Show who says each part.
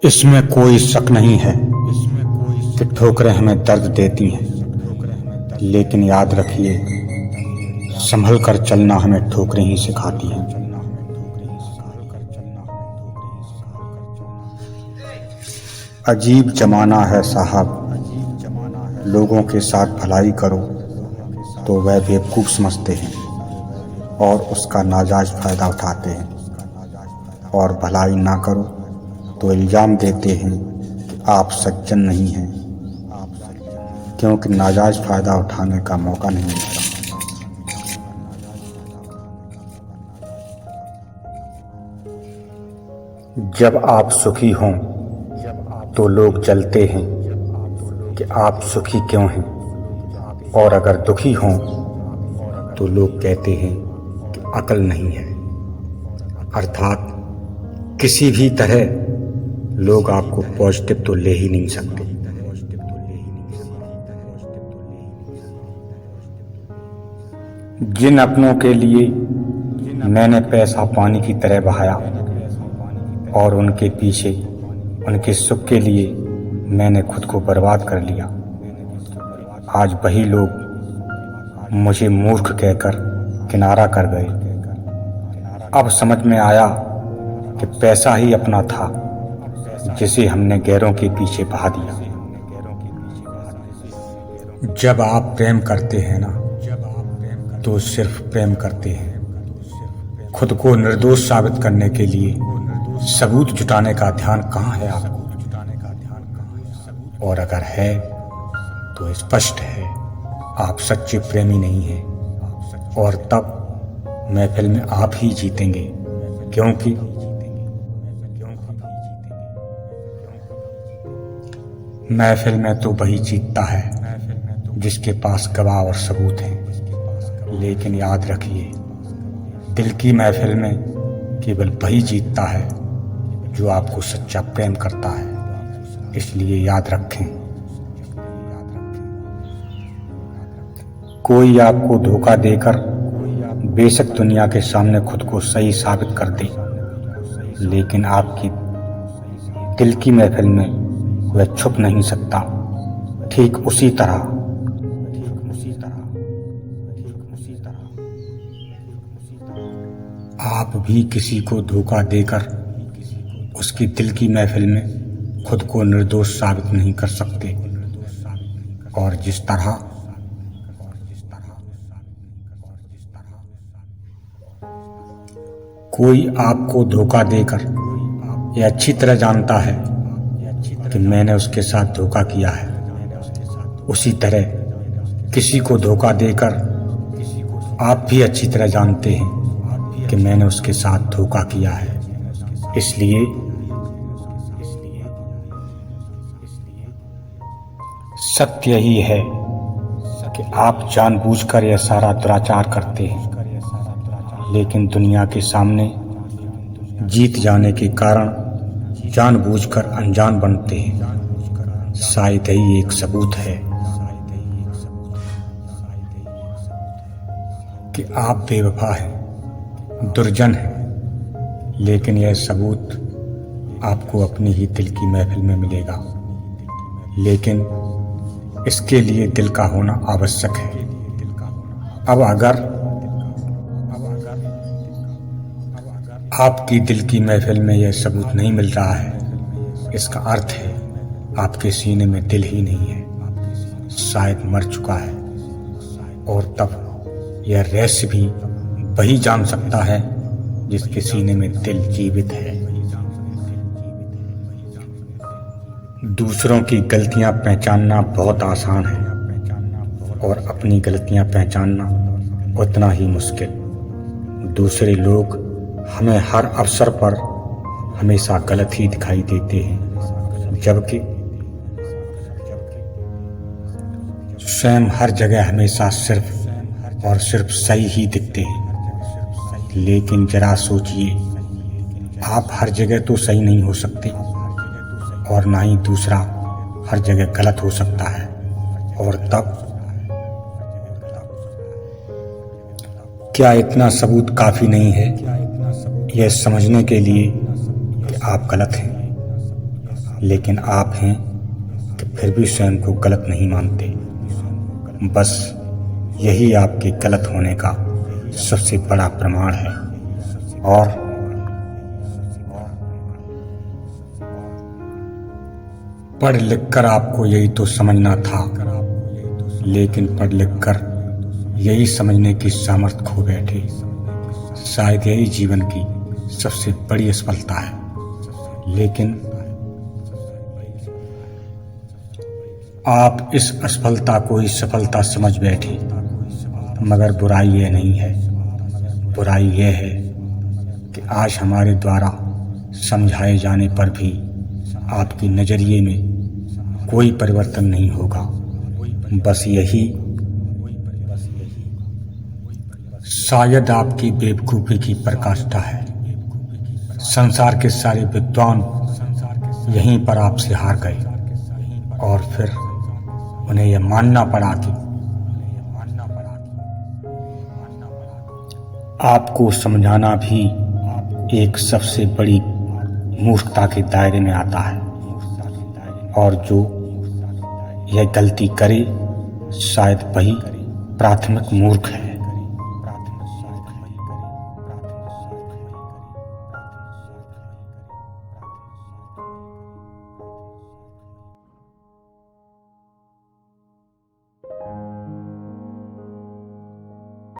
Speaker 1: इसमें कोई शक नहीं है कि ठोकरें हमें दर्द देती हैं, लेकिन याद रखिए, संभल कर चलना हमें ठोकरें ही सिखाती हैं। अजीब जमाना है साहब, लोगों के साथ भलाई करो तो वह बेवकूफ़ समझते हैं और उसका नाजायज़ फ़ायदा उठाते हैं, और भलाई ना करो तो इल्ज़ाम देते हैं कि आप सज्जन नहीं हैं, क्योंकि नाजायज़ फ़ायदा उठाने का मौका नहीं मिलता। जब आप सुखी हों तो लोग जलते हैं कि आप सुखी क्यों हैं, और अगर दुखी हों तो लोग कहते हैं कि अकल नहीं है। अर्थात किसी भी तरह लोग आपको पॉजिटिव तो ले ही नहीं सकते। जिन अपनों के लिए मैंने पैसा पानी की तरह बहाया और उनके पीछे उनके सुख के लिए मैंने खुद को बर्बाद कर लिया, आज वही लोग मुझे मूर्ख कहकर किनारा कर गए। अब समझ में आया कि पैसा ही अपना था जिसे हमने गैरों के पीछे बहा दिया। जब आप प्रेम करते हैं ना, तो सिर्फ प्रेम करते हैं। खुद को निर्दोष साबित करने के लिए सबूत जुटाने का ध्यान कहाँ है आपको? और अगर है तो स्पष्ट है आप सच्चे प्रेमी नहीं हैं, और तब महफिल में आप ही जीतेंगे, क्योंकि महफिल में तो वही जीतता है जिसके पास गवाह और सबूत हैं। लेकिन याद रखिए, दिल की महफिल में केवल वही जीतता है जो आपको सच्चा प्रेम करता है। इसलिए याद रखें, कोई आपको धोखा देकर बेशक दुनिया के सामने खुद को सही साबित कर दे, लेकिन आपकी दिल की महफिल में वह छुप नहीं सकता। ठीक उसी तरह आप भी किसी को धोखा देकर उसकी दिल की महफिल में खुद को निर्दोष साबित नहीं कर सकते। और जिस तरह कोई आपको धोखा देकर यह अच्छी तरह जानता है कि मैंने उसके साथ धोखा किया है, उसी तरह किसी को धोखा देकर आप भी अच्छी तरह जानते हैं कि मैंने उसके साथ धोखा किया है। इसलिए सत्य यही है कि आप जानबूझकर यह सारा दुराचार करते हैं, लेकिन दुनिया के सामने जीत जाने के कारण जानबूझकर अनजान बनते हैं। शायद ही एक सबूत है कि आप बेवफा हैं, दुर्जन हैं, लेकिन यह सबूत आपको अपनी ही दिल की महफिल में मिलेगा। लेकिन इसके लिए दिल का होना आवश्यक है। अब अगर आपकी दिल की महफिल में यह सबूत नहीं मिल रहा है, इसका अर्थ है आपके सीने में दिल ही नहीं है, शायद मर चुका है। और तब यह रहस्य भी वही जान सकता है जिसके सीने में दिल जीवित है। दूसरों की गलतियां पहचानना बहुत आसान है, और अपनी गलतियां पहचानना उतना ही मुश्किल। दूसरे लोग हमें हर अवसर पर हमेशा गलत ही दिखाई देते हैं, जबकि स्वयं हर जगह हमेशा सिर्फ और सिर्फ सही ही दिखते हैं। लेकिन जरा सोचिए, आप हर जगह तो सही नहीं हो सकते, और ना ही दूसरा हर जगह गलत हो सकता है। और तब क्या इतना सबूत काफी नहीं है यह समझने के लिए कि आप गलत हैं, लेकिन आप हैं कि फिर भी स्वयं को गलत नहीं मानते। बस यही आपके गलत होने का सबसे बड़ा प्रमाण है। और पढ़ लिख कर आपको यही तो समझना था, लेकिन पढ़ लिख कर यही समझने की सामर्थ्य खो बैठे। शायद यही जीवन की सबसे बड़ी असफलता है। लेकिन आप इस असफलता को ही सफलता समझ बैठे। मगर बुराई यह नहीं है, बुराई यह है कि आज हमारे द्वारा समझाए जाने पर भी आपके नजरिए में कोई परिवर्तन नहीं होगा। बस यही शायद आपकी बेवकूफ़ी की पराकाष्ठा है। संसार के सारे विद्वान यहीं पर आपसे हार गए और फिर उन्हें यह मानना पड़ा कि आपको समझाना भी एक सबसे बड़ी मूर्खता के दायरे में आता है। और जो यह गलती करे शायद वही प्राथमिक मूर्ख है।